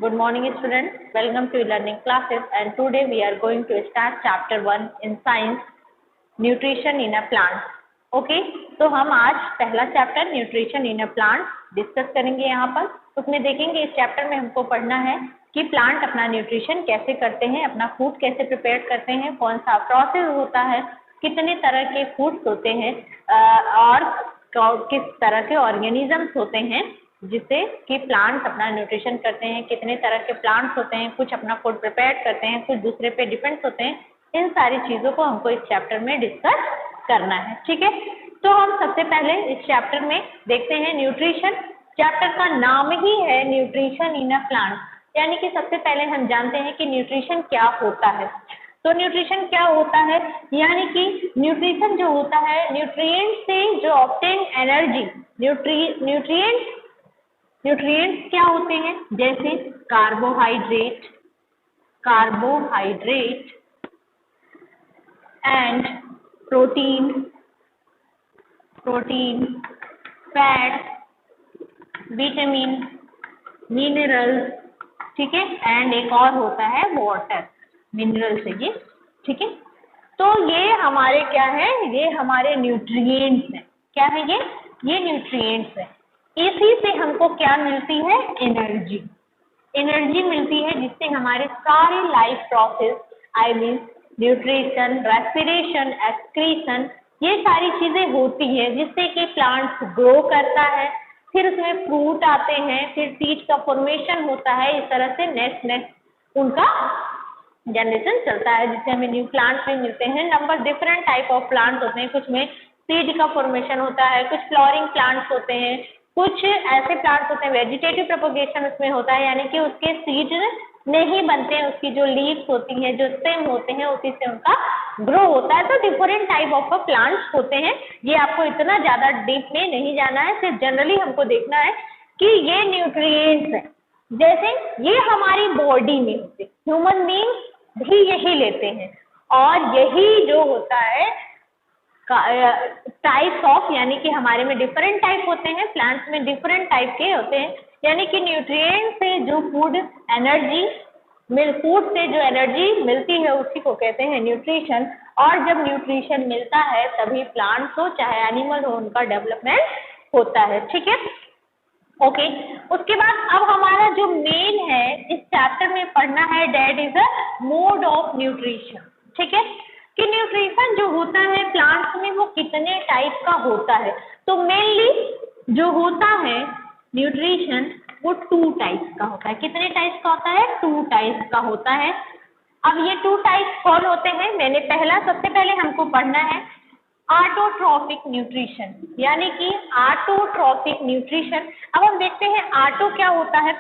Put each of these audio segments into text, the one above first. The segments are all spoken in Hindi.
Good morning students, welcome to learning classes and today we are going to start chapter 1 in science nutrition in a plant. Okay, तो हम आज पहला chapter nutrition in a plant discuss करेंगे यहाँ पर। उसमें देखेंगे इस चैप्टर में हमको पढ़ना है कि प्लांट अपना न्यूट्रिशन कैसे करते हैं, अपना फूड कैसे प्रिपेयर करते हैं, कौन सा प्रोसेस होता है, कितने तरह के फूड्स होते हैं और किस तरह के ऑर्गेनिजम्स होते हैं जिससे कि प्लांट्स अपना न्यूट्रिशन करते हैं, कितने तरह के प्लांट्स होते हैं, कुछ अपना फूड प्रिपेयर करते हैं, कुछ दूसरे पे डिपेंड्स होते हैं। इन सारी चीज़ों को हमको इस चैप्टर में डिस्कस करना है। ठीक है, तो हम सबसे पहले इस चैप्टर में देखते हैं न्यूट्रिशन। चैप्टर का नाम ही है न्यूट्रिशन इन अ प्लांट, यानी कि सबसे पहले हम जानते हैं कि न्यूट्रिशन क्या होता है। तो न्यूट्रिशन क्या होता है, यानी कि न्यूट्रिशन जो होता है न्यूट्रिएंट से जो ऑब्टेन एनर्जी, न्यूट्रिएंट्स क्या होते हैं, जैसे carbohydrate and protein, fat, vitamin, minerals, ठीक है, एंड एक और होता है वाटर, मिनरल से ये, ठीक है। तो ये हमारे क्या है, ये हमारे न्यूट्रिएंट्स हैं। क्या है ये न्यूट्रिएंट्स है। इसी से हमको क्या मिलती है, एनर्जी मिलती है, जिससे हमारे सारे life process, I mean nutrition, respiration, excretion, ये सारी चीजें होती है, जिससे कि प्लांट्स ग्रो करता है, फिर उसमें फ्रूट आते हैं, फिर सीड का फॉर्मेशन होता है। इस तरह से नेक्स्ट उनका जनरेशन चलता है, जिससे हमें न्यू प्लांट्स भी मिलते हैं। Number different type of plants होते हैं, कुछ में सीड का फॉर्मेशन होता है, कुछ फ्लोरिंग प्लांट्स होते हैं, कुछ ऐसे प्लांट्स होते हैं वेजिटेटिव प्रोपगेशन उसमें होता है, यानी कि उसके सीड नहीं बनते हैं, उसकी जो लीव्स होती हैं, जो स्टेम होते हैं, उसी से उनका ग्रो होता है। तो डिफरेंट टाइप ऑफ प्लांट्स होते हैं। ये आपको इतना ज्यादा डीप में नहीं जाना है, सिर्फ जनरली हमको देखना है कि ये न्यूट्रिएंट्स हैं। जैसे ये हमारी बॉडी में होते, ह्यूमन बींग्स भी यही लेते हैं, और यही जो होता है टाइप्स ऑफ, यानी कि हमारे में डिफरेंट टाइप होते हैं, प्लांट्स में डिफरेंट टाइप के होते हैं, यानी कि न्यूट्रिएंट से जो फूड से जो एनर्जी मिलती है उसी को कहते हैं न्यूट्रिशन। और जब न्यूट्रिशन मिलता है तभी प्लांट्स हो चाहे एनिमल हो, उनका डेवलपमेंट होता है। ठीक है, ओके। उसके बाद अब हमारा जो मेन है इस चैप्टर में पढ़ना है, that is a mode of nutrition. ठीक है, कि न्यूट्रिशन जो होता है प्लांट्स में वो कितने टाइप का होता है। तो मेनली जो होता है न्यूट्रिशन वो 2 टाइप्स का होता है। कितने टाइप्स का होता है, 2 टाइप्स का होता है। अब ये 2 टाइप्स कौन होते हैं, मैंने सबसे पहले हमको पढ़ना है ऑटोट्रॉफिक न्यूट्रिशन, यानी कि ऑटोट्रॉफिक न्यूट्रिशन। अब हम देखते हैं ऑटो क्या होता है।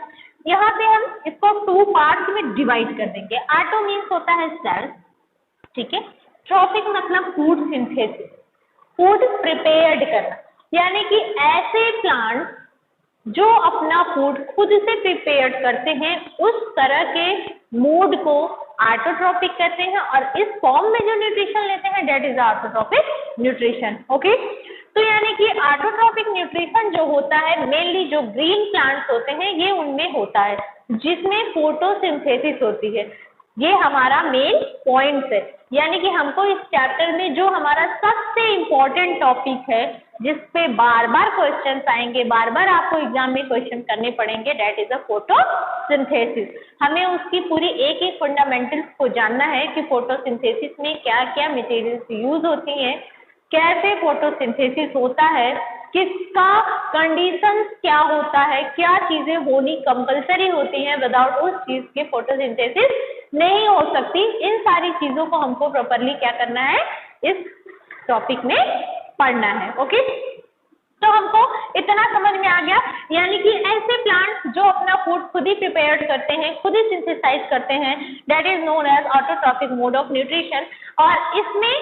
यहाँ पे हम इसको 2 पार्ट्स में डिवाइड कर देंगे। ऑटो मीन्स होता है सेल्फ, ठीक है। ट्रॉफिक मतलब फूड सिंथेसिस, फूड प्रिपेयर्ड करना, यानी कि ऐसे प्लांट जो अपना फूड खुद से प्रिपेयर करते हैं, उस तरह के मूड को ऑटोट्रॉपिक कहते हैं। और इस फॉर्म में जो न्यूट्रिशन लेते हैं that is autotrophic nutrition. Okay, तो यानी कि ऑटोट्रॉपिक न्यूट्रिशन जो होता है मेनली जो ग्रीन प्लांट्स होते हैं ये उनमें होता है, जिसमें फोटोसिंथेसिस होती है। ये हमारा मेन पॉइंट है, यानी कि हमको इस चैप्टर में जो हमारा सबसे इम्पोर्टेंट टॉपिक है, जिस पे बार बार क्वेश्चन आएंगे, बार बार आपको एग्जाम में क्वेश्चन करने पड़ेंगे, दैट इज अ फोटोसिंथेसिस। हमें उसकी पूरी एक एक फंडामेंटल्स को जानना है कि फोटोसिंथेसिस में क्या क्या मटेरियल्स यूज होती हैं, कैसे फोटोसिंथेसिस होता है, किसका कंडीशंस क्या होता है, क्या चीजें होनी कंपलसरी होती हैं, विदाउट उस चीज के फोटोसिंथेसिस नहीं हो सकती। इन सारी चीजों को हमको प्रॉपरली क्या करना है, इस टॉपिक में पढ़ना है। ओके, तो हमको इतना समझ में आ गया, यानी कि ऐसे प्लांट्स जो अपना फूड खुद ही प्रिपेयर करते हैं, खुद ही सिंथेसाइज करते हैं, that is known as autotrophic mode of nutrition. और इसमें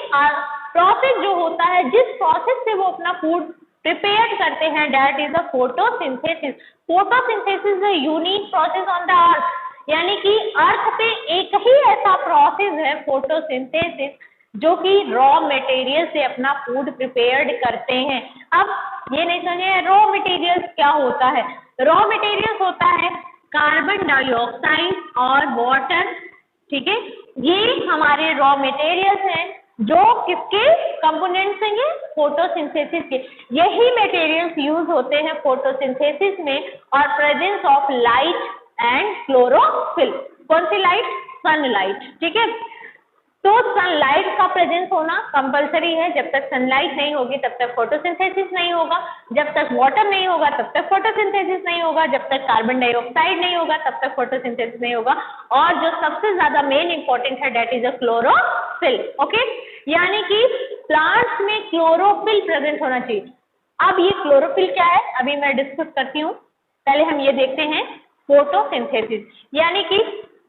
प्रोसेस जो होता है, जिस प्रोसेस से वो अपना फूड प्रिपेयर करते हैं, that is a photosynthesis. Photosynthesis is a unique process on the earth, यानी कि अर्थ पे एक ही ऐसा प्रोसेस है फोटोसिंथेसिस जो कि रॉ मटेरियल से अपना फूड प्रिपेयर्ड करते हैं। अब ये नहीं समझे रॉ मटेरियल्स क्या होता है। रॉ मटेरियल्स होता है कार्बन डाइऑक्साइड और वाटर, ठीक है, ये हमारे रॉ मटेरियल्स हैं जो किसके कंपोनेंट्स हैं, फोटोसिंथेसिस के। यही मटेरियल्स यूज होते हैं फोटोसिंथेसिस में और presence of light and chlorophyll. कौन सी लाइट? सनलाइट, ठीक है। तो सनलाइट का प्रेजेंस होना कंपलसरी है। जब तक सनलाइट नहीं होगी तब तक फोटोसिंथेसिस नहीं होगा, जब तक वाटर नहीं होगा तब तक फोटोसिंथेसिस नहीं होगा, जब तक कार्बन डाइऑक्साइड नहीं होगा तब तक फोटोसिंथेसिस नहीं होगा। और जो सबसे ज्यादा मेन इंपॉर्टेंट है that is a chlorophyll. Okay, यानी कि प्लांट्स में क्लोरोफिल प्रेजेंट होना चाहिए। अब ये क्लोरोफिल क्या है अभी मैं डिस्कस करती हूँ। पहले हम ये देखते हैं फोटोसिंथेसिस, यानी कि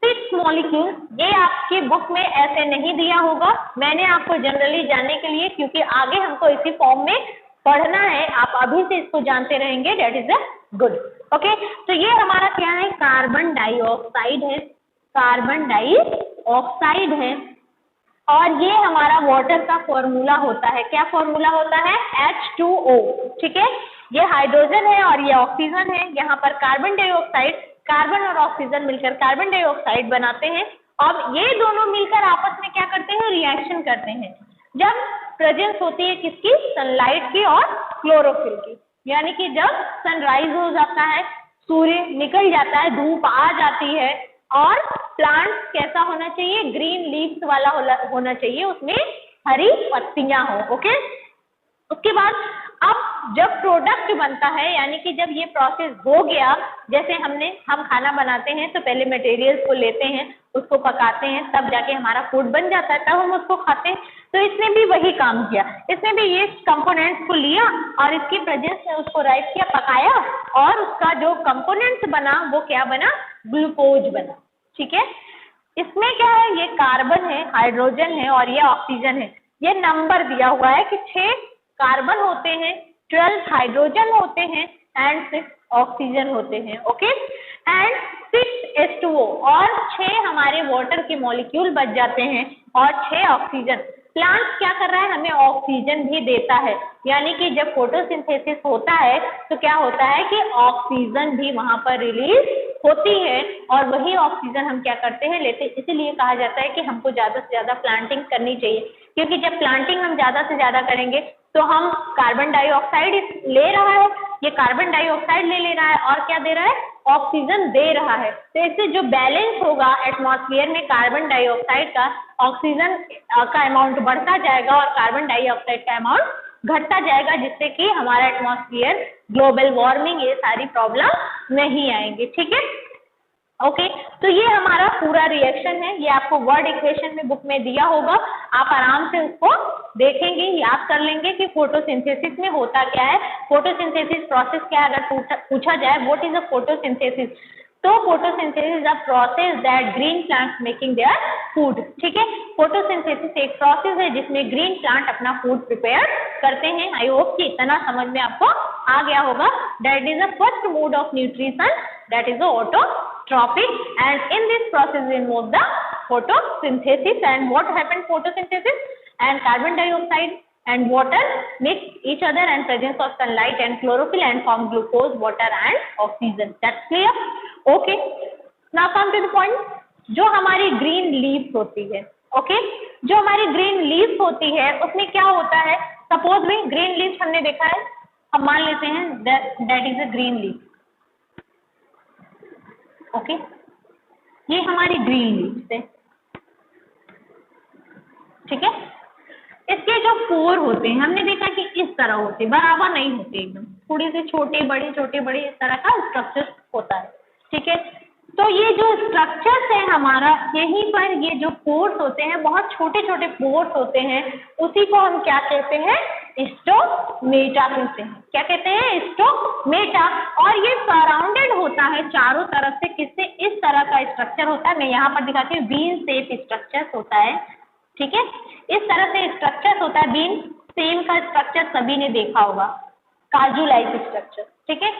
6 मॉलिक्यूल। ये आपकी बुक में ऐसे नहीं दिया होगा, मैंने आपको जनरली जानने के लिए, क्योंकि आगे हमको इसी फॉर्म में पढ़ना है, आप अभी से इसको जानते रहेंगे, that is a good. Okay, तो ये हमारा क्या है? कार्बन डाइऑक्साइड है, कार्बन डाइऑक्साइड है। और ये हमारा वाटर का फॉर्मूला होता है। क्या फॉर्मूला होता है? H2O, ठीक है। ये हाइड्रोजन है और ये ऑक्सीजन है। यहाँ पर कार्बन डाइऑक्साइड, कार्बन और ऑक्सीजन मिलकर कार्बन डाइऑक्साइड बनाते हैं। अब ये दोनों मिलकर आपस में क्या करते हैं? रिएक्शन करते हैं। जब प्रेजेंस होती है किसकी? सनलाइट की और क्लोरोफिल की। यानी कि जब सनराइज हो जाता है, सूर्य निकल जाता है, धूप आ जाती है और प्लांट कैसा होना चाहिए? ग्रीन लीव्स वाला होना चाहिए, उसमें हरी पत्तियां हो। ओके, उसके बाद अब जब प्रोडक्ट बनता है, यानी कि जब ये प्रोसेस हो गया, जैसे हम खाना बनाते हैं तो पहले मटेरियल्स को लेते हैं, उसको पकाते हैं, तब जाके हमारा फूड बन जाता है, तब हम उसको खाते हैं। तो इसने भी वही काम किया, इसने भी ये कंपोनेंट्स को लिया और इसकी प्रेजेंस में उसको राइप किया, पकाया और उसका जो कंपोनेंट्स बना वो क्या बना? ग्लूकोज बना, ठीक है। इसमें क्या है? ये कार्बन है, हाइड्रोजन है और ये ऑक्सीजन है। ये नंबर दिया हुआ है कि 6 कार्बन होते हैं, 12 हाइड्रोजन होते हैं एंड 6 ऑक्सीजन होते हैं। ओके, एंड 6 H2O और 6 हमारे वाटर के मॉलिक्यूल बच जाते हैं और 6 ऑक्सीजन। प्लांट क्या कर रहा है? हमें ऑक्सीजन भी देता है, यानी कि जब फोटोसिंथेसिस होता है तो क्या होता है कि ऑक्सीजन भी वहां पर रिलीज होती है और वही ऑक्सीजन हम क्या करते हैं? लेते हैं। इसीलिए कहा जाता है कि हमको ज्यादा से ज्यादा प्लांटिंग करनी चाहिए, क्योंकि जब प्लांटिंग हम ज्यादा से ज्यादा करेंगे तो हम कार्बन डाइऑक्साइड ले रहा है, ये कार्बन डाइऑक्साइड ले रहा है और क्या दे रहा है? ऑक्सीजन दे रहा है। तो इससे जो बैलेंस होगा एटमॉस्फेयर में कार्बन डाइऑक्साइड का, ऑक्सीजन का अमाउंट बढ़ता जाएगा और कार्बन डाइऑक्साइड का अमाउंट घटता जाएगा, जिससे कि हमारा एटमॉस्फेयर, ग्लोबल वार्मिंग, ये सारी प्रॉब्लम नहीं आएंगी, ठीक है। ओके, तो ये हमारा पूरा रिएक्शन है। ये आपको वर्ड इक्वेशन में बुक में दिया होगा, आप आराम से उसको देखेंगे, याद कर लेंगे कि फोटोसिंथेसिस में होता क्या है, फोटोसिंथेसिस प्रोसेस क्या है। अगर पूछा जाए व्हाट इज अ फोटोसिंथेसिस, तो photosynthesis is a process that green plants making their food, ठीक है। फोटोसिंथेसिस एक प्रोसेस है जिसमें ग्रीन प्लांट अपना फूड प्रिपेयर करते हैं। आई होप कि इतना समझ में आपको आ गया होगा। That is the first mode of nutrition, that is the autotrophic, and in this process we involve the photosynthesis. And what happens photosynthesis? And carbon dioxide and water mix each other and presence of sunlight and chlorophyll and form glucose, water and oxygen. That's clear? Okay, now come to the point. जो हमारी ग्रीन लीव्स होती है, ओके, जो हमारी ग्रीन लीव्स होती है उसमें क्या होता है? सपोज में ग्रीन लीव्स हमने देखा है, हम मान लेते हैं that is a green leave. Okay, ये हमारी ग्रीन लीव्स है, ठीक है। इसके जो पोर होते हैं हमने देखा कि इस तरह होते हैं, बराबर नहीं होते, एकदम थोड़ी से छोटे बड़े इस तरह का स्ट्रक्चर होता है, ठीक है। तो ये जो स्ट्रक्चर्स है हमारा, यहीं पर ये जो पोर्स होते हैं, बहुत छोटे छोटे पोर्स होते हैं, उसी को हम क्या कहते हैं? स्टोमेटा कहते हैं। क्या कहते हैं? स्टोमेटा। और ये सराउंडेड होता है चारों तरफ से किससे? इस तरह का स्ट्रक्चर होता है। मैं यहाँ पर दिखाती हूँ, बीन शेप स्ट्रक्चर होता है, ठीक है। इस तरह से स्ट्रक्चर होता है, बीन सेम का स्ट्रक्चर सभी ने देखा होगा, काजू लाइक स्ट्रक्चर, ठीक है।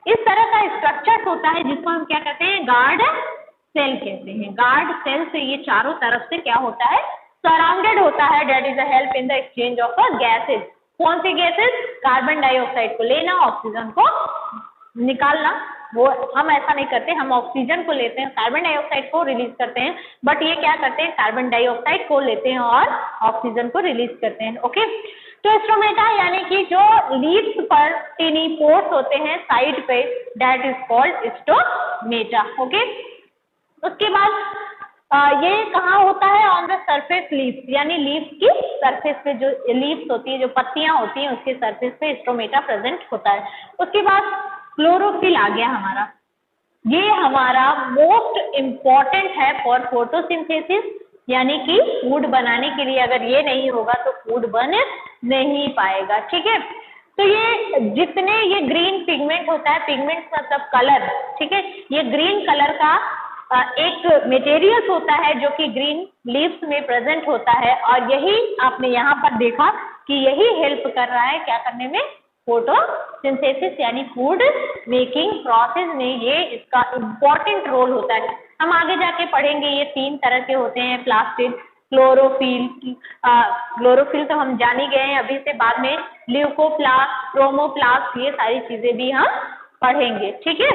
इस तरह का स्ट्रक्चर होता है जिसको हम क्या कहते हैं? गार्ड सेल कहते हैं। गार्ड सेल से ये चारों तरफ से क्या होता है? सराउंडेड होता है। That is a help in the exchange of a gases. कौन सी गैसेज? कार्बन डाइऑक्साइड को लेना, ऑक्सीजन को निकालना, वो हम ऐसा नहीं करते, हम ऑक्सीजन को लेते हैं, कार्बन डाइऑक्साइड को रिलीज करते हैं, बट ये क्या करते हैं, कार्बन डाइऑक्साइड को लेते हैं और ऑक्सीजन को रिलीज करते हैं। ओके, तो स्टोमेटा यानी कि जो लीव्स पर टिनी पोर्स होते हैं साइड पे, that is called stomata. Okay, उसके बाद ये कहाँ होता है, ऑन द सरफेस लीव्स, यानी लीव्स की सरफेस पे जो लीव्स होती है, जो पत्तियां होती हैं, उसके सरफेस पे स्टोमेटा प्रेजेंट होता है। उसके बाद क्लोरोफिल आ गया हमारा, ये हमारा मोस्ट इम्पॉर्टेंट है फॉर फोटोसिंथेसिस, यानी कि फूड बनाने के लिए, अगर ये नहीं होगा तो फूड बन नहीं पाएगा। ठीक है, तो ये जितने ये ग्रीन पिगमेंट होता है, पिगमेंट मतलब कलर, ठीक है, ये ग्रीन कलर का एक मटेरियल होता है जो कि ग्रीन लीव्स में प्रेजेंट होता है, और यही आपने यहाँ पर देखा कि यही हेल्प कर रहा है क्या करने में, फोटोसिंथेसिस यानी फूड मेकिंग प्रोसेस में ये इसका इम्पोर्टेंट रोल होता है। हम आगे जाके पढ़ेंगे, ये 3 तरह के होते हैं, प्लास्टिड, क्लोरोफिल, क्लोरोफिल तो हम जान ही गए हैं अभी से, बाद में ल्यूकोप्लास्ट, क्रोमोप्लास्ट, ये सारी चीजें भी हम पढ़ेंगे। ठीक है,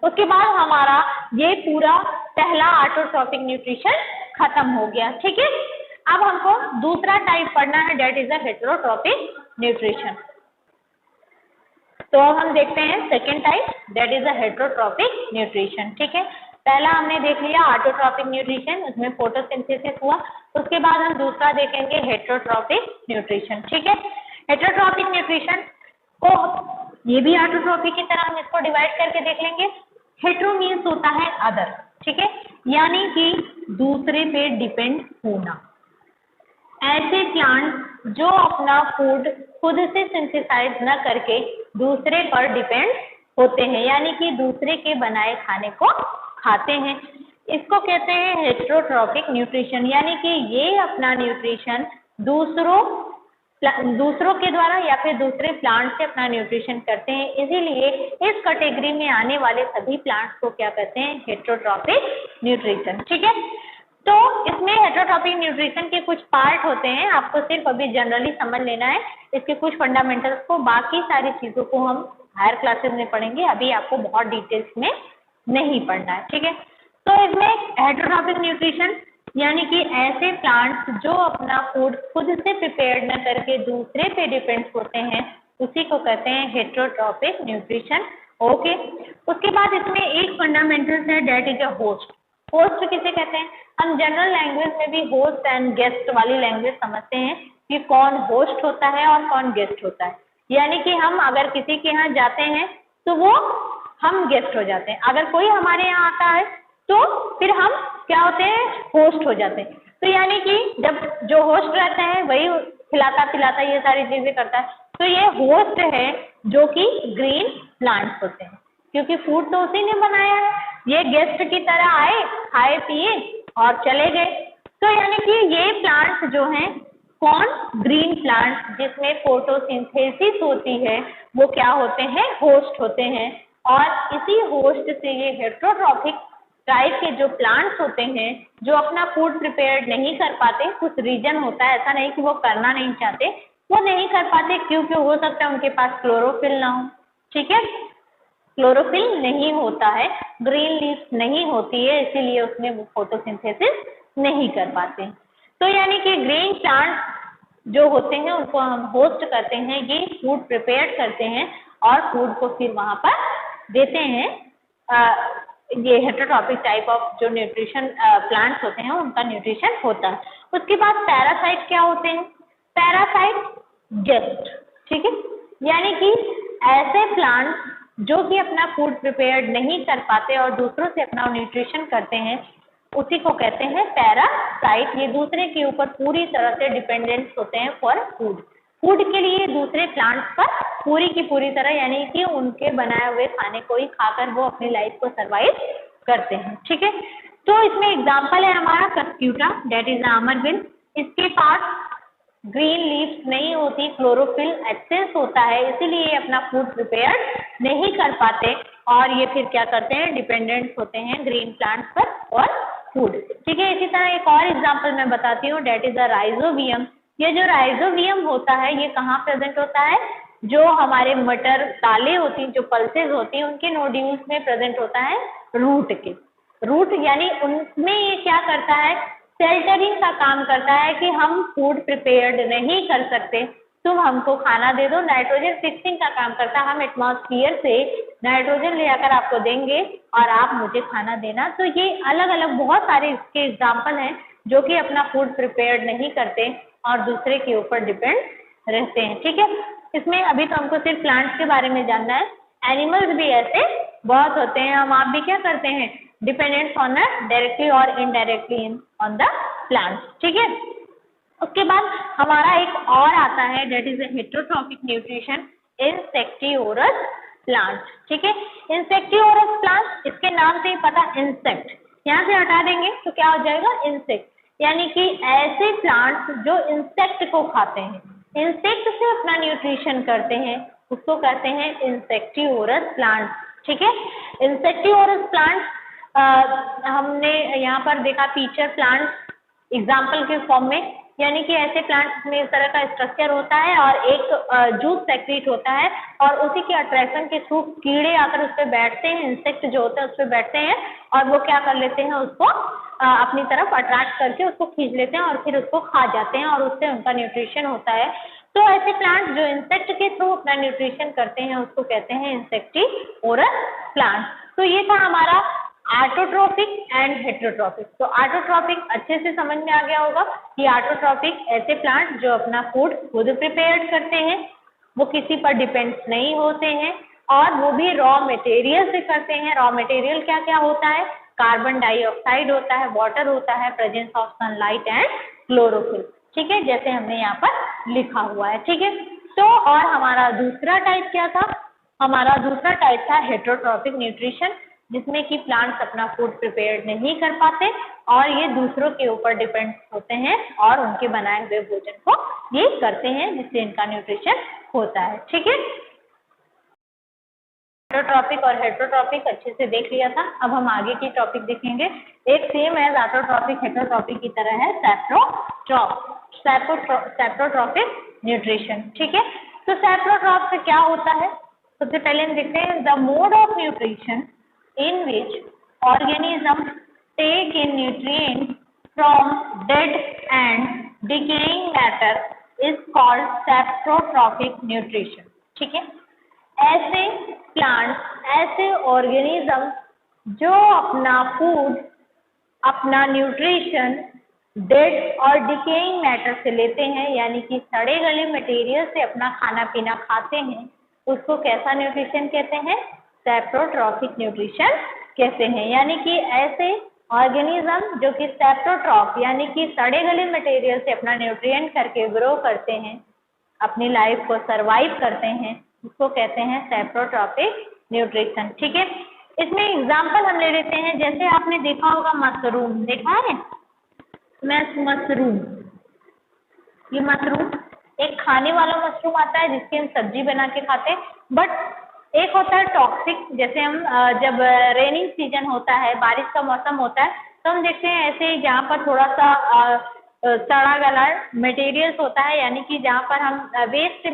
उसके बाद हमारा ये पूरा पहला ऑटोट्रॉपिक न्यूट्रिशन खत्म हो गया। ठीक है, अब हमको दूसरा टाइप पढ़ना है, that is a heterotrophic nutrition. तो हम देखते हैं second type, that is a heterotrophic nutrition. ठीक है, पहला हमने देख लिया ऑटोट्रॉपिक न्यूट्रिशन, उसमें फोटोसिंथेसिस हुआ। उसके बाद हम दूसरा देखेंगे हेटेरोट्रॉपिक न्यूट्रिशन। ठीक है, हेटेरोट्रॉपिक न्यूट्रिशन को ये भी ऑटोट्रॉपिक की तरह हम इसको डिवाइड करके देख लेंगे। हेटेरो मीन्स होता है अदर, ठीक है, यानी कि दूसरे पे डिपेंड होना। ऐसे प्लांट जो अपना फूड खुद से सिंथेसाइज न करके दूसरे पर डिपेंड होते हैं, यानी कि दूसरे के बनाए खाने को खाते हैं, इसको कहते हैं हेटेरोट्रॉपिक न्यूट्रिशन। यानी कि ये अपना न्यूट्रिशन दूसरों के द्वारा या फिर दूसरे प्लांट से अपना न्यूट्रिशन करते हैं, इसीलिए इस कैटेगरी में आने वाले सभी प्लांट्स को क्या कहते हैं, हेटेरोट्रॉपिक न्यूट्रिशन। ठीक है, तो इसमें हेटेरोट्रॉपिक न्यूट्रिशन के कुछ पार्ट होते हैं, आपको सिर्फ अभी जनरली समझ लेना है इसके कुछ फंडामेंटल्स को, बाकी सारी चीजों को हम हायर क्लासेस में पढ़ेंगे, अभी आपको बहुत डिटेल्स में नहीं पढ़ना है। ठीक है, तो इसमें हेटेरोट्रॉपिक न्यूट्रिशन यानी कि ऐसे प्लांट्स जो अपना फूड खुद से प्रिपेयर न करके दूसरे पे डिपेंड होते हैं, उसी को कहते हैं हेटेरोट्रॉपिक न्यूट्रिशन। ओके, उसके बाद इसमें एक फंडामेंटल्स है, that is a host. Host किसे कहते हैं, हम जनरल लैंग्वेज में भी होस्ट एंड गेस्ट वाली लैंग्वेज समझते हैं कि कौन होस्ट होता है और कौन गेस्ट होता है। यानी कि हम अगर किसी के यहाँ जाते हैं तो वो हम गेस्ट हो जाते हैं, अगर कोई हमारे यहाँ आता है तो फिर हम क्या होते हैं, होस्ट हो जाते हैं। तो यानी कि जब जो होस्ट रहता है वही खिलाता पिलाता ये सारी चीजें करता है, तो ये होस्ट है जो कि ग्रीन प्लांट्स होते हैं, क्योंकि फूड तो उसी ने बनाया है, ये गेस्ट की तरह आए, खाए पिए और चले गए। तो यानी कि ये प्लांट्स जो हैं, कौन, ग्रीन प्लांट्स जिसमें फोटोसिंथेसिस होती है, वो क्या होते हैं, होस्ट होते हैं। और इसी होस्ट से ये हेटेरोट्रॉपिक टाइप के जो प्लांट्स होते हैं, जो अपना फूड प्रिपेयर नहीं कर पाते, कुछ रीजन होता है, ऐसा नहीं कि वो करना नहीं चाहते, वो नहीं कर पाते क्योंकि हो सकता है उनके पास क्लोरोफिल ना हो। ठीक है, क्लोरोफिल नहीं होता है, ग्रीन लीव्स नहीं होती है, इसीलिए उसमें वो फोटोसिंथेसिस नहीं कर पाते। तो यानी कि ग्रीन प्लांट्स जो होते हैं उनको हम होस्ट करते हैं, ये फूड प्रिपेयर करते हैं और फूड को फिर वहां पर देते हैं। ये हेटेरोट्रॉपिक टाइप ऑफ जो न्यूट्रिशन प्लांट्स होते हैं उनका न्यूट्रिशन होता है। उसके बाद पैरासाइट क्या होते हैं, पैरासाइट गेस्ट। ठीक है, यानी कि ऐसे प्लांट्स जो कि अपना फूड प्रिपेयर नहीं कर पाते और दूसरों से अपना न्यूट्रिशन करते हैं, उसी को कहते हैं पैरासाइट। ये दूसरे के ऊपर पूरी तरह से डिपेंडेंट होते हैं फॉर फूड, फूड के लिए दूसरे प्लांट्स पर पूरी की पूरी तरह, यानी कि उनके बनाए हुए खाने को ही खाकर वो अपनी लाइफ को सरवाइव करते हैं। ठीक है, तो इसमें एग्जांपल है हमारा कस्क्यूटा, दैट इज आमरविल। इसके पास ग्रीन लीव्स नहीं होती, क्लोरोफिल एक्सेस होता है, इसीलिए ये अपना फूड प्रिपेयर नहीं कर पाते और ये फिर क्या करते हैं, डिपेंडेंट होते हैं ग्रीन प्लांट्स पर और फूड। ठीक है, इसी तरह एक और एग्जांपल मैं बताती हूँ, दैट इज अ राइजोबियम। ये जो राइजोबियम होता है ये कहाँ प्रेजेंट होता है, जो हमारे मटर दालें होती हैं, जो पल्सेस होती हैं, उनके नोड्यूल्स में प्रेजेंट होता है रूट के। रूट यानी उनमें ये क्या करता है, शेल्टरिंग का काम करता है कि हम फूड प्रिपेयर्ड नहीं कर सकते, तुम हमको खाना दे दो। नाइट्रोजन फिक्सिंग का काम करता है, हम एटमॉस्फेयर से नाइट्रोजन ले आकर आपको देंगे और आप मुझे खाना देना। तो ये अलग अलग बहुत सारे इसके एग्जाम्पल हैं जो कि अपना फूड प्रिपेयर्ड नहीं करते और दूसरे के ऊपर डिपेंड रहते हैं। ठीक है, इसमें अभी तो हमको सिर्फ प्लांट्स के बारे में जानना है, एनिमल्स भी ऐसे बहुत होते हैं। हम आप भी क्या करते हैं, डिपेंडेंट्स ऑन डायरेक्टली और इनडायरेक्टली ऑन द प्लांट्स। ठीक है, उसके बाद हमारा एक और आता है that is heterotrophic nutrition, insectivorous plants. ठीक है, इंसेक्टिवोरस प्लांट्स, इसके नाम से ही पता, इंसेक्ट यहाँ से हटा देंगे तो क्या हो जाएगा, इंसेक्ट, यानी कि ऐसे प्लांट्स जो इंसेक्ट को खाते हैं, इंसेक्ट से अपना न्यूट्रिशन करते हैं, उसको कहते हैं इंसेक्टिवोरस प्लांट्स। ठीक है, इंसेक्टिवोरस प्लांट्स हमने यहाँ पर देखा फीचर प्लांट्स एग्जाम्पल के फॉर्म में, यानी कि ऐसे प्लांट्स में इस तरह का स्ट्रक्चर होता है और एक जूस सेक्रेट होता है और उसी के अट्रैक्शन के थ्रू कीड़े आकर उस पर बैठते हैं, इंसेक्ट जो होते हैं उस पर बैठते हैं और वो क्या कर लेते हैं, उसको अपनी तरफ अट्रैक्ट करके उसको खींच लेते हैं और फिर उसको खा जाते हैं और उससे उनका न्यूट्रिशन होता है। तो ऐसे प्लांट्स जो इंसेक्ट के थ्रू अपना न्यूट्रिशन करते हैं उसको कहते हैं इंसेक्टिवोरस प्लांट्स। तो ये था हमारा ऑटोट्रॉफिक एंड हेटेरोट्रॉफिक। तो ऑटोट्रॉफिक अच्छे से समझ में आ गया होगा कि ऑटोट्रॉफिक ऐसे प्लांट जो अपना फूड खुद प्रिपेयर करते हैं, वो किसी पर डिपेंड नहीं होते हैं और वो भी रॉ मटेरियल से करते हैं। रॉ मटेरियल क्या क्या होता है, कार्बन डाइऑक्साइड होता है, वाटर होता है, presence of sunlight and chlorophyll. ठीक है, जैसे हमने यहाँ पर लिखा हुआ है। ठीक है, तो और हमारा दूसरा टाइप क्या था, हमारा दूसरा टाइप था हेटेरोट्रॉफिक न्यूट्रिशन, जिसमें कि प्लांट्स अपना फूड प्रिपेयर नहीं कर पाते और ये दूसरों के ऊपर डिपेंड होते हैं और उनके बनाए हुए भोजन को ये करते हैं जिससे इनका न्यूट्रिशन होता है। ठीक है, ऑटोट्रॉफिक और हेटेरोट्रॉफिक अच्छे से देख लिया था। अब हम आगे की टॉपिक देखेंगे। एक सेम एज ऑटोट्रॉफिक हेटेरोट्रॉफिक की तरह है सैप्रोट्रॉफिक न्यूट्रिशन। ठीक है, तो सैप्रोट्रॉफ से क्या होता है, सबसे पहले हम देखते हैं the mode of nutrition in which organisms take in nutrients from dead and decaying matter is called saprotrophic nutrition। ठीक है, ऐसे प्लांट्स, ऐसे ऑर्गेनिज्म जो अपना फूड, अपना न्यूट्रिशन डेड और डिकेइंग मैटर से लेते हैं, यानी कि सड़े गले मटेरियल से अपना खाना पीना खाते हैं, उसको कैसा न्यूट्रिशन कहते हैं, सैप्रोट्रॉफिक न्यूट्रिशन कहते हैं। यानी कि ऐसे ऑर्गेनिज्म जो कि सैप्रोट्रॉफ यानी कि सड़े गले मटेरियल से अपना न्यूट्रिएंट करके ग्रो करते हैं, अपनी लाइफ को सरवाइव करते हैं, उसको कहते हैं सैप्रोट्रॉफिक न्यूट्रिशन। ठीक है, इसमें एग्जाम्पल हम ले लेते हैं, जैसे आपने देखा होगा मशरूम, देखा है मशरूम, ये मशरूम एक खाने वाला मशरूम आता है जिसकी हम सब्जी बना के खाते हैं, बट एक होता है टॉक्सिक। जैसे हम जब रेनिंग सीजन होता है, बारिश का मौसम होता है, तो हम देखते हैं ऐसे जहाँ पर थोड़ा सा सड़ा गला मटेरियल्स होता है, यानी कि जहाँ पर हम वेस्ट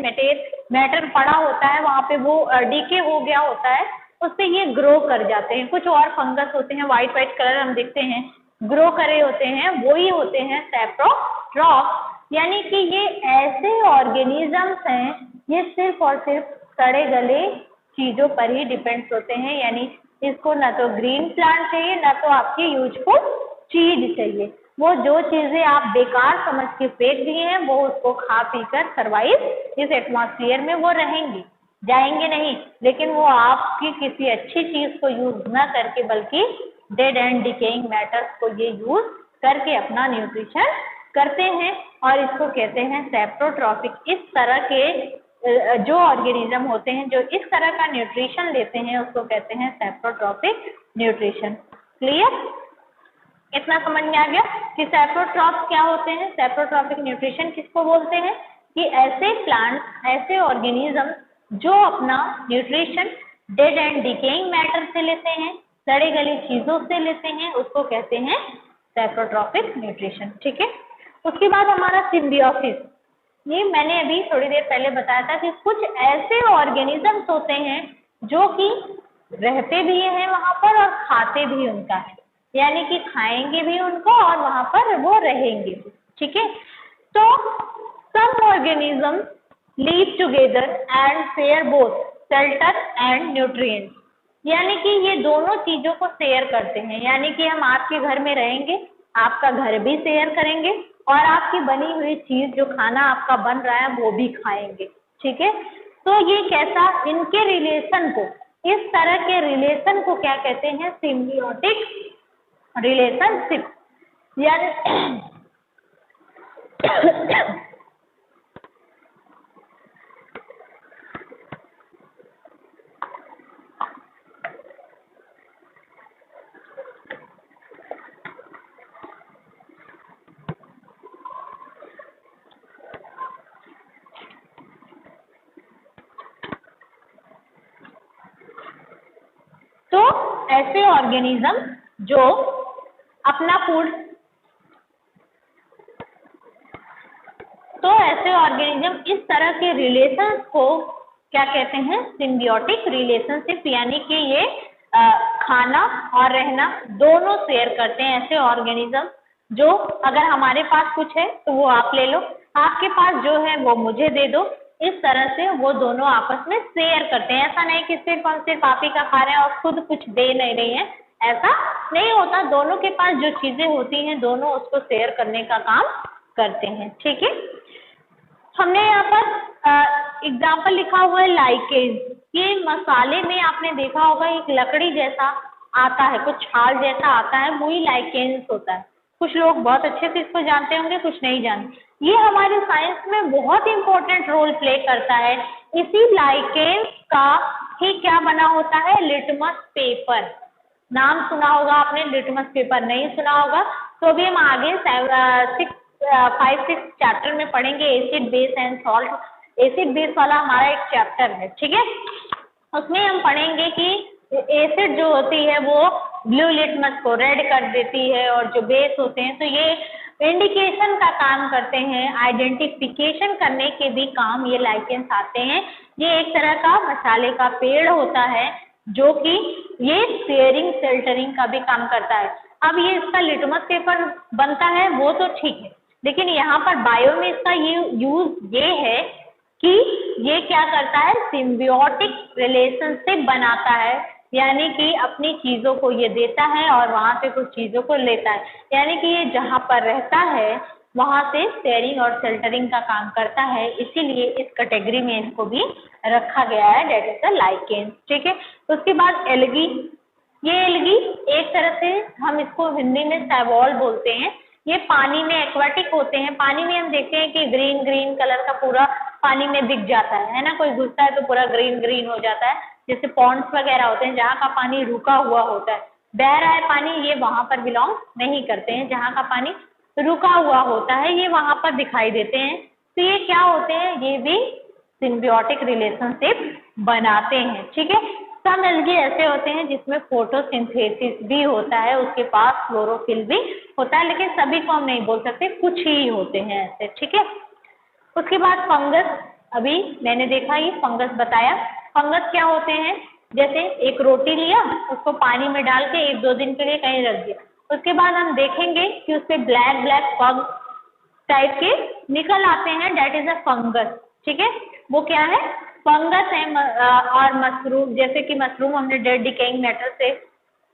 मैटर पड़ा होता है वहाँ पे वो डीके हो गया होता है, उससे ये ग्रो कर जाते हैं। कुछ और फंगस होते हैं, वाइट कलर हम देखते हैं, ग्रो करे होते हैं, वो ही होते हैं सैप्रोट्रॉफ। यानी कि ये ऐसे ऑर्गेनिजम्स हैं, ये सिर्फ और सिर्फ सड़े गले चीजों पर ही डिपेंड्स होते हैं। यानी इसको ना तो ग्रीन प्लांट चाहिए, ना तो आपकी यूजफुल चीज चाहिए। वो जो चीजें आप बेकार समझ के फेंक दिए हैं, वो उसको खा पी कर सर्वाइव इस एटमॉस्फेयर में वो रहेंगी, जाएंगे नहीं, लेकिन वो आपकी किसी अच्छी चीज को यूज ना करके बल्कि डेड एंड डिकेइंग मैटर्स को ये यूज करके अपना न्यूट्रिशन करते हैं और इसको कहते हैं सैप्रोट्रॉफिक। इस तरह के जो ऑर्गेनिज्म होते हैं जो इस तरह का न्यूट्रिशन लेते हैं उसको कहते हैं सैप्रोट्रॉफिक न्यूट्रिशन। क्लियर, इतना समझ में आ गया कि सैप्रोट्रॉफ क्या होते हैं। सैप्रोट्रॉफिक न्यूट्रिशन किसको बोलते हैं कि ऐसे प्लांट्स, ऐसे ऑर्गेनिज्म जो अपना nutrition dead and decaying matter से लेते हैं, सड़े गली चीजों से लेते हैं, उसको कहते हैं सैप्रोट्रॉफिक न्यूट्रिशन। ठीक है, उसके बाद हमारा सिम्बियोसिस, ये मैंने अभी थोड़ी देर पहले बताया था कि कुछ ऐसे ऑर्गेनिजम्स होते हैं जो कि रहते भी हैं वहां पर और खाते भी उनका है, यानी कि खाएंगे भी उनको और वहां पर वो रहेंगे भी, ठीक है। तो some organism live together and share both shelter and nutrients, यानी कि ये दोनों चीजों को शेयर करते हैं, यानी कि हम आपके घर में रहेंगे, आपका घर भी शेयर करेंगे और आपकी बनी हुई चीज जो खाना आपका बन रहा है वो भी खाएंगे, ठीक है। तो ये कैसा, इनके रिलेशन को, इस तरह के रिलेशन को क्या कहते हैं, सिम्बियोटिक रिलेशनशिप, यानी तो ऐसे ऑर्गेनिज्म जो अपना फूड, तो ऐसे ऑर्गेनिज्म इस तरह के रिलेशंस को क्या कहते हैं, सिम्बियोटिक रिलेशनशिप, यानी कि ये खाना और रहना दोनों शेयर करते हैं। ऐसे ऑर्गेनिज्म जो अगर हमारे पास कुछ है तो वो आप ले लो, आपके पास जो है वो मुझे दे दो, इस तरह से वो दोनों आपस में शेयर करते हैं। ऐसा नहीं कि सिर्फ हम सिर्फ आप ही का खा रहे हैं और खुद कुछ दे नहीं रही हैं, ऐसा नहीं होता। दोनों के पास जो चीजें होती हैं दोनों उसको शेयर करने का काम करते हैं, ठीक है। हमने यहाँ पर एग्जाम्पल लिखा हुआ है लाइकेज, ये मसाले में आपने देखा होगा एक लकड़ी जैसा आता है, कुछ छाल जैसा आता है, वही लाइकेंस होता है। कुछ लोग बहुत अच्छे से इसको जानते होंगे, कुछ नहीं जानते। ये हमारे साइंस में बहुत इंपॉर्टेंट रोल प्ले करता है। इसी लाइकेंस का ही क्या बना होता है, लिटमस पेपर। नाम सुना होगा आपने, लिटमस पेपर नहीं सुना होगा तो भी हम आगे 5-6 चैप्टर में पढ़ेंगे, acid base and salt. Acid base वाला हमारा एक चैप्टर है, ठीक है। उसमें हम पढ़ेंगे कि एसिड जो होती है वो ब्लू लिटमस को रेड कर देती है और जो बेस होते हैं तो ये इंडिकेशन का काम करते हैं, आइडेंटिफिकेशन करने के भी काम ये लाइकेंस आते हैं। ये एक तरह का मसाले का पेड़ होता है जो कि ये शेयरिंग शेल्टरिंग का भी काम करता है। अब ये इसका लिटमस पेपर बनता है वो तो ठीक है, लेकिन यहाँ पर बायो में इसका ये यूज ये है कि ये क्या करता है, सिम्बियोटिक रिलेशनशिप बनाता है, यानी कि अपनी चीजों को ये देता है और वहां से कुछ चीजों को लेता है, यानी कि ये जहाँ पर रहता है वहां से शेयरिंग और शेल्टरिंग का काम करता है। इसीलिए इस कैटेगरी में इनको भी रखा गया है, दैट इज द लाइकेंस, ठीक है। उसके बाद एल्गी, ये एल्गी एक तरह से हम इसको हिंदी में सैवॉल बोलते हैं। ये पानी में एक्वाटिक होते हैं, पानी में हम देखते हैं कि ग्रीन ग्रीन कलर का पूरा पानी में दिख जाता है ना, कोई घुसता है तो पूरा ग्रीन ग्रीन हो जाता है। जैसे पॉन्ड्स वगैरह होते हैं जहाँ का पानी रुका हुआ होता है, बह रहा है पानी, ये वहां पर बिलोंग नहीं करते हैं। जहाँ का पानी रुका हुआ होता है ये वहां पर दिखाई देते हैं। तो ये क्या होते हैं, ये भी सिम्बियोटिक रिलेशनशिप बनाते हैं, ठीक है। सम एल्गी ऐसे होते हैं जिसमें फोटोसिंथेसिस भी होता है, उसके पास क्लोरोफिल भी होता है, लेकिन सभी को हम नहीं बोल सकते, कुछ ही होते हैं ऐसे, ठीक है। उसके बाद फंगस, अभी मैंने देखा ये फंगस बताया। फंगस क्या होते हैं, जैसे एक रोटी लिया, उसको पानी में डाल के 1-2 दिन के लिए कहीं रख दिया, उसके बाद हम देखेंगे कि उसपे ब्लैक ब्लैक पग टाइप के निकल आते हैं, दैट इज अ फंगस, ठीक है। वो क्या है, फंगस है। और मशरूम, जैसे कि मशरूम हमने डेड डिकेइंग मैटर से,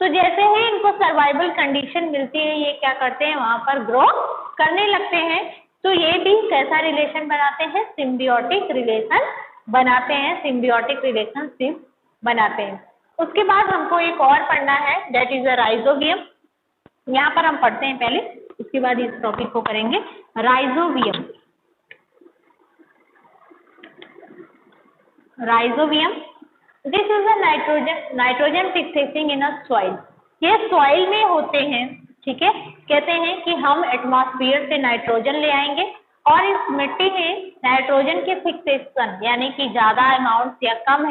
तो जैसे ही इनको सर्वाइवल कंडीशन मिलती है ये क्या करते हैं, वहां पर ग्रो करने लगते हैं। तो ये भी कैसा रिलेशन बनाते हैं, सिम्बियोटिक रिलेशन बनाते हैं, सिम्बियोटिक रिलेशनशिप बनाते हैं। उसके बाद हमको एक और पढ़ना है, दैट इज अ राइजोबियम। यहाँ पर हम पढ़ते हैं पहले, उसके बाद इस टॉपिक को करेंगे। Rhizobium, rhizobium this is a nitrogen fixating in a soil. ये सॉइल में होते हैं, ठीक है। कहते हैं कि हम एटमॉस्फेयर से नाइट्रोजन ले आएंगे और इस मिट्टी में नाइट्रोजन के फिक्सेशन, यानी कि ज्यादा अमाउंट या कम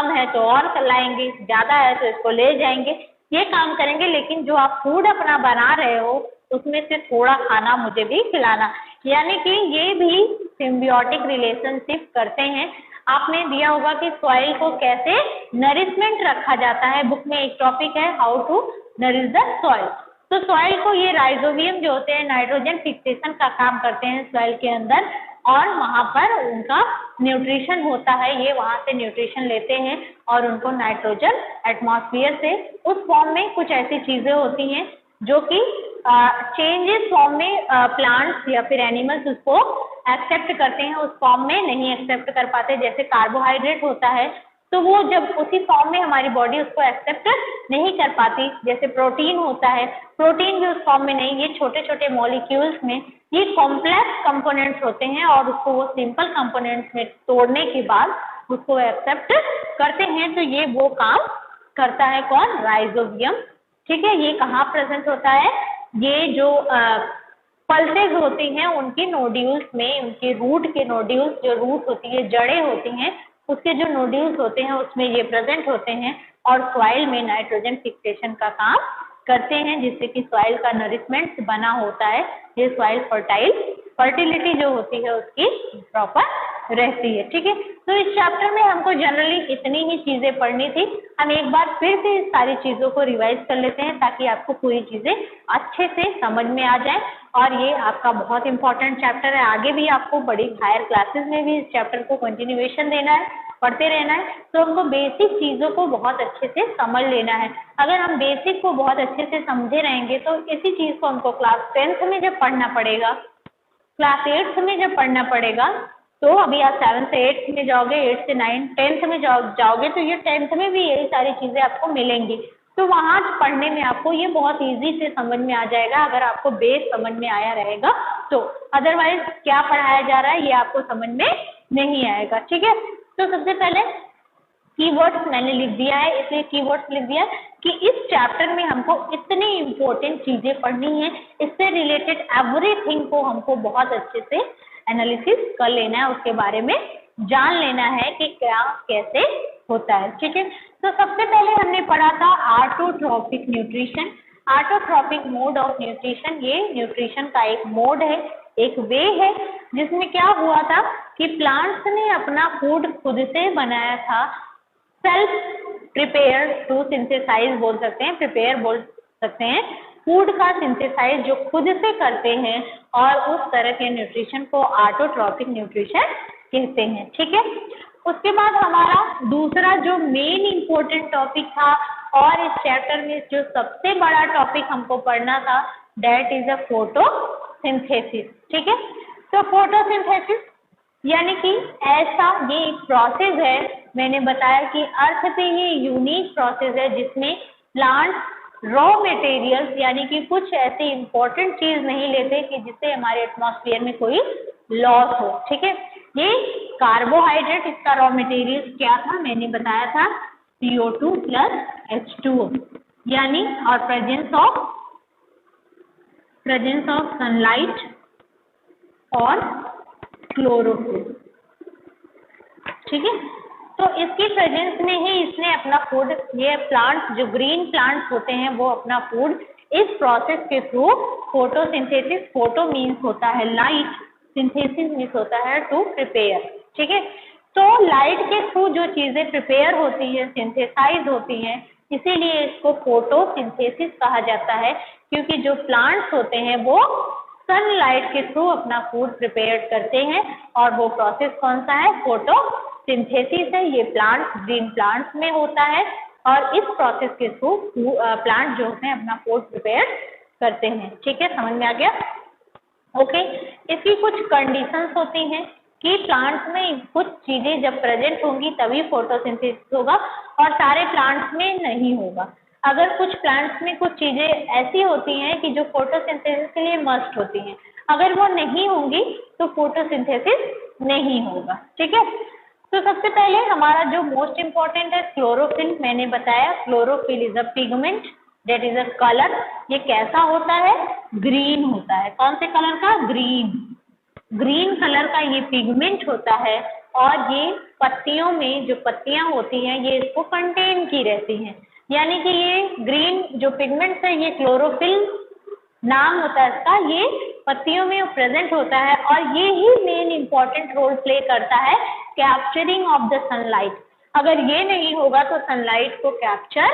है तो और लाएंगे, ज्यादा है तो इसको ले जाएंगे, ये काम करेंगे। लेकिन जो आप फूड अपना बना रहे हो उसमें से थोड़ा खाना मुझे भी खिलाना, यानी कि ये भी सिम्बियोटिक रिलेशनशिप करते हैं। आपने दिया होगा कि सॉइल को कैसे नरिशमेंट रखा जाता है, बुक में एक टॉपिक है how to nourish the soil. तो सॉइल को ये राइजोबियम जो होते हैं नाइट्रोजन फिक्सेशन का काम करते हैं सॉइल के अंदर, और वहां पर उनका न्यूट्रिशन होता है, ये वहां से न्यूट्रिशन लेते हैं और उनको नाइट्रोजन एटमॉस्फेयर से उस फॉर्म में कुछ ऐसी चीजें होती हैं जो कि चेंजेस फॉर्म में प्लांट्स या फिर एनिमल्स उसको एक्सेप्ट करते हैं, उस फॉर्म में नहीं एक्सेप्ट कर पाते। जैसे कार्बोहाइड्रेट होता है तो वो जब उसी फॉर्म में हमारी बॉडी उसको एक्सेप्ट नहीं कर पाती। जैसे प्रोटीन होता है, प्रोटीन भी उस फॉर्म में नहीं, ये छोटे छोटे मॉलिक्यूल्स में ये कॉम्प्लेक्स कंपोनेंट्स होते हैं और उसको वो सिंपल कंपोनेंट्स में तोड़ने के बाद उसको एक्सेप्ट करते हैं। तो ये वो काम करता है कौन? राइजोबियम। ठीक है, ये कहाँ प्रेजेंट होता है? ये जो पल्सेज होती हैं उनके नोड्यूल्स में, उनके रूट के नोड्यूल्स, जो रूट होती है, जड़ें होती हैं, उसके जो नोड्यूल्स होते हैं उसमें ये प्रेजेंट होते हैं और सॉइल में नाइट्रोजन फिक्सेशन का काम करते हैं, जिससे कि सॉइल का नरिशमेंट बना होता है। ये सॉइल फर्टिलिटी जो होती है उसकी प्रॉपर रहती है। ठीक है, तो इस चैप्टर में हमको जनरली इतनी ही चीजें पढ़नी थी। हम एक बार फिर से इस सारी चीजों को रिवाइज कर लेते हैं ताकि आपको पूरी चीजें अच्छे से समझ में आ जाए। और ये आपका बहुत इंपॉर्टेंट चैप्टर है, आगे भी आपको बड़ी हायर क्लासेस में भी इस चैप्टर को कंटिन्यूएशन देना है, पढ़ते रहना है। तो हमको बेसिक चीजों को बहुत अच्छे से समझ लेना है। अगर हम बेसिक को बहुत अच्छे से समझे रहेंगे तो इसी चीज को हमको क्लास 10th में जब पढ़ना पड़ेगा, क्लास 8th में जब पढ़ना पड़ेगा, तो अभी आप 7th से 8th में जाओगे, 8th से 9th 10th में जाओगे तो ये 10th में भी यही सारी चीजें आपको मिलेंगी। तो वहां पढ़ने में आपको ये बहुत इजी से समझ में आ जाएगा अगर आपको बेस समझ में आया रहेगा तो। अदरवाइज क्या पढ़ाया जा रहा है ये आपको समझ में नहीं आएगा। ठीक है, तो सबसे पहले कीवर्ड्स मैंने लिख दिया है, इसलिए कीवर्ड्स लिख दिया कि इस चैप्टर में हमको इतनी इंपॉर्टेंट चीजें पढ़नी है, इससे रिलेटेड एवरीथिंग को हमको बहुत अच्छे से एनालिसिस कर लेना है, उसके बारे में जान लेना है कि क्या कैसे होता है। ठीक है, तो सबसे पहले हमने पढ़ा था autotrophic nutrition. Autotrophic mode of nutrition, ये न्यूट्रिशन का एक मोड है, एक वे है, जिसमें क्या हुआ था कि प्लांट्स ने अपना फूड खुद से बनाया था। सेल्फ प्रिपेयर टू सिंथेसाइज बोल सकते हैं, प्रिपेयर बोल सकते हैं, फूड का सिंथेसाइज जो खुद से करते हैं, और उस तरह के न्यूट्रिशन को ऑटोट्रॉपिक न्यूट्रिशन कहते हैं। ठीक है, उसके बाद हमारा दूसरा जो मेन इंपॉर्टेंट टॉपिक था और इस चैप्टर में जो सबसे बड़ा टॉपिक हमको पढ़ना था, दैट इज अ फोटोसिंथेसिस। ठीक है, तो फोटोसिंथेसिस यानी कि ऐसा ये एक प्रोसेस है, मैंने बताया कि अर्थ पे ये यूनिक प्रोसेस है जिसमें प्लांट रॉ मटेरियल्स यानी कि कुछ ऐसे इंपॉर्टेंट चीज नहीं लेते कि जिससे हमारे एटमॉस्फेयर में कोई लॉस हो। ठीक है, ये कार्बोहाइड्रेट, इसका रॉ मटेरियल क्या था मैंने बताया था, CO2 प्लस H2O, यानी और प्रेजेंस ऑफ सनलाइट और क्लोरोफिल। ठीक है, तो इसकी प्रेजेंस में ही इसने अपना फूड, ये प्लांट्स जो ग्रीन प्लांट्स होते हैं वो अपना फूड इस प्रोसेस के थ्रू फोटोसिंथेसिस, फोटो मीन्स होता है लाइट, सिंथेसिस मीन्स होता है टू प्रिपेयर। ठीक है, तो लाइट के थ्रू जो चीजें प्रिपेयर होती है, सिंथेसाइज होती हैं, इसीलिए इसको फोटोसिंथेसिस कहा जाता है, क्योंकि जो प्लांट्स होते हैं वो सनलाइट के थ्रू अपना फूड प्रिपेयर करते हैं, और वो प्रोसेस कौन सा है? फोटोसिंथेसिस है। ये प्लांट्स, ग्रीन प्लांट्स में होता है, और इस प्रोसेस के थ्रू प्लांट जो होते हैं अपना फूड प्रिपेयर करते हैं। ठीक है, समझ में आ गया? ओके, इसकी कुछ कंडीशंस होती हैं कि प्लांट्स में कुछ चीजें जब प्रेजेंट होंगी तभी फोटोसिंथेसिस होगा, और सारे प्लांट्स में नहीं होगा। अगर कुछ प्लांट्स में कुछ चीजें ऐसी होती हैं कि जो फोटोसिंथेसिस के लिए मस्ट होती हैं, अगर वो नहीं होंगी तो फोटोसिंथेसिस नहीं होगा। ठीक है, तो सबसे पहले हमारा जो मोस्ट इम्पॉर्टेंट है क्लोरोफिल, मैंने बताया chlorophyll is a pigment that is a colour. ये कैसा होता है? ग्रीन होता है। कौन से कलर का? ग्रीन। ग्रीन कलर का ये पिगमेंट होता है, और ये पत्तियों में जो पत्तियां होती हैं ये इसको कंटेन की रहती हैं, यानी कि ये ग्रीन जो पिगमेंट्स है ये क्लोरोफिल नाम होता है इसका, ये पत्तियों में प्रेजेंट होता है और ये ही मेन इंपॉर्टेंट रोल प्ले करता है कैप्चरिंग ऑफ द सनलाइट। अगर ये नहीं होगा तो सनलाइट को कैप्चर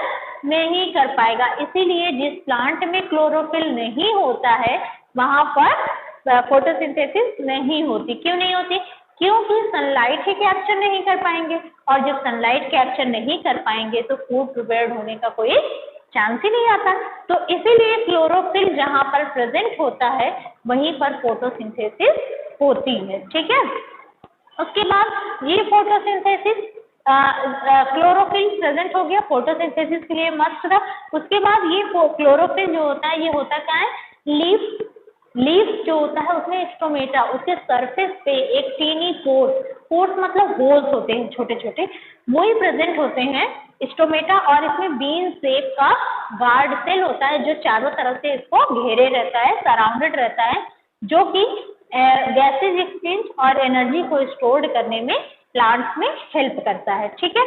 नहीं कर पाएगा। इसीलिए जिस प्लांट में क्लोरोफिल नहीं होता है वहां पर फोटोसिंथेसिस नहीं होती। क्यों नहीं होती? क्योंकि सनलाइट ही कैप्चर नहीं कर पाएंगे और जब सनलाइट कैप्चर नहीं कर पाएंगे तो फूड प्रिपेयर्ड होने का कोई चांस ही नहीं आता। तो इसीलिए क्लोरोफिल जहां पर प्रेजेंट होता है वहीं पर फोटोसिंथेसिस होती है। ठीक है, उसके बाद ये फोटोसिंथेसिस क्लोरोफिल प्रेजेंट हो गया, फोटोसिंथेसिस के लिए मस्त था। उसके बाद ये क्लोरोफिल जो होता है ये होता क्या है? लीफ जो होता है उसमें स्टोमेटा, उसके सरफेस पे एक टीनी पोर्स मतलब होल्स होते हैं छोटे छोटे, वही प्रेजेंट होते हैं स्टोमेटा। और इसमें बीन शेप का गार्ड सेल होता है जो चारों तरफ से इसको घेरे रहता है, सराउंडेड रहता है, जो कि गैसेज एक्सचेंज और एनर्जी को स्टोर करने में प्लांट्स में हेल्प करता है। ठीक है,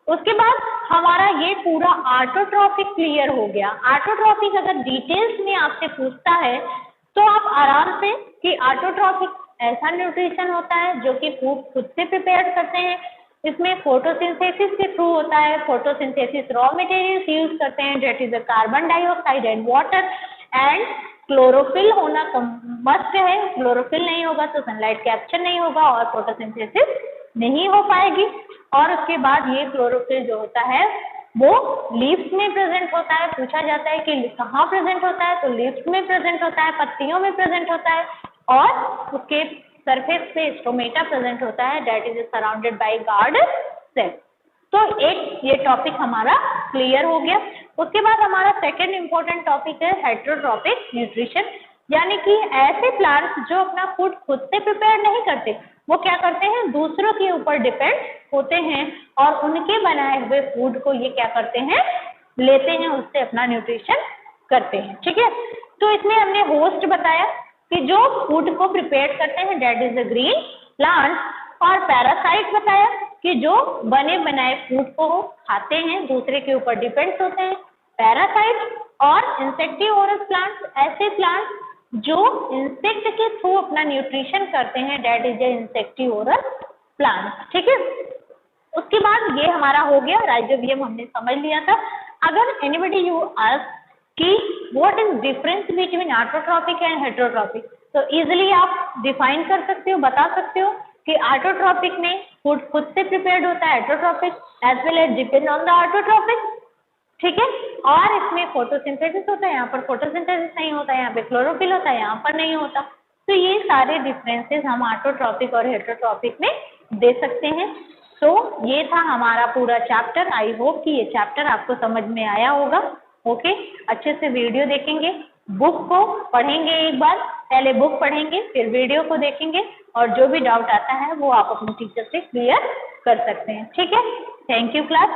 उसके बाद हमारा ये पूरा ऑटोट्रॉपिक क्लियर हो गया। ऑटोट्रॉपिक अगर डिटेल्स में आपसे पूछता है तो आप आराम से कि ऑटोट्रॉपिक ऐसा न्यूट्रिशन होता है जो कि फूड खुद से प्रिपेयर करते हैं, इसमें फोटोसिंथेसिस के थ्रू होता है। फोटोसिंथेसिस रॉ मटेरियल्स यूज करते हैं, that is carbon dioxide and water and chlorophyll होना मस्ट है। क्लोरोफिल नहीं होगा तो सनलाइट कैप्चर नहीं होगा और फोटोसिंथेसिस नहीं हो पाएगी। और उसके बाद ये क्लोरोफिल जो होता है वो लीव्स में प्रेजेंट होता है। पूछा जाता है कि कहाँ प्रेजेंट होता है, तो लीव्स में प्रेजेंट होता है, पत्तियों में प्रेजेंट होता है और उसके सरफेस पे स्टोमेटा प्रेजेंट होता है, that is surrounded by guard cell. तो एक ये टॉपिक हमारा क्लियर हो गया। उसके बाद हमारा सेकेंड इंपॉर्टेंट टॉपिक है हेटेरोट्रॉपिक न्यूट्रिशन, यानी कि ऐसे प्लांट्स जो अपना फूड खुद से प्रिपेयर नहीं करते, वो क्या करते हैं? दूसरों के ऊपर डिपेंड होते हैं और उनके बनाए हुए फूड को ये क्या करते हैं? लेते हैं, उससे अपना न्यूट्रिशन करते हैं। ठीक है, तो इसमें हमने होस्ट बताया कि जो फूड को प्रिपेयर करते हैं that is the green plant, और पैरासाइट बताया कि जो बने बनाए फूड को खाते हैं, दूसरे के ऊपर डिपेंड होते हैं, पैरासाइट। और इंसेक्टिवोरस प्लांट्स, ऐसे प्लांट्स जो इंसेक्ट के थ्रू अपना न्यूट्रिशन करते हैं, that is a insectivorous plant. ठीक है, उसके बाद ये हमारा हो गया राइजोबियम, हमने समझ लिया था। अगर एनीबडी यू आस्क कि what is difference between autotrophic and heterotrophic, तो इजिली आप डिफाइन कर सकते हो, बता सकते हो कि ऑटोट्रॉपिक में फूड खुद से प्रिपेयर्ड होता है, heterotrophic as well as depend on the autotrophic. ठीक है, और इसमें फोटोसिंथेसिस होता है, यहाँ पर फोटोसिंथेसिस नहीं होता, यहाँ पे क्लोरोफिल होता है, यहाँ पर नहीं होता। तो ये सारे डिफरेंसेस हम ऑटोट्रॉपिक और हेटेरोट्रॉपिक में दे सकते हैं। तो ये था हमारा पूरा चैप्टर। आई होप कि ये चैप्टर आपको समझ में आया होगा। ओके, अच्छे से वीडियो देखेंगे, बुक को पढ़ेंगे, एक बार पहले बुक पढ़ेंगे फिर वीडियो को देखेंगे और जो भी डाउट आता है वो आप अपने टीचर से क्लियर कर सकते हैं। ठीक है, थैंक यू क्लास।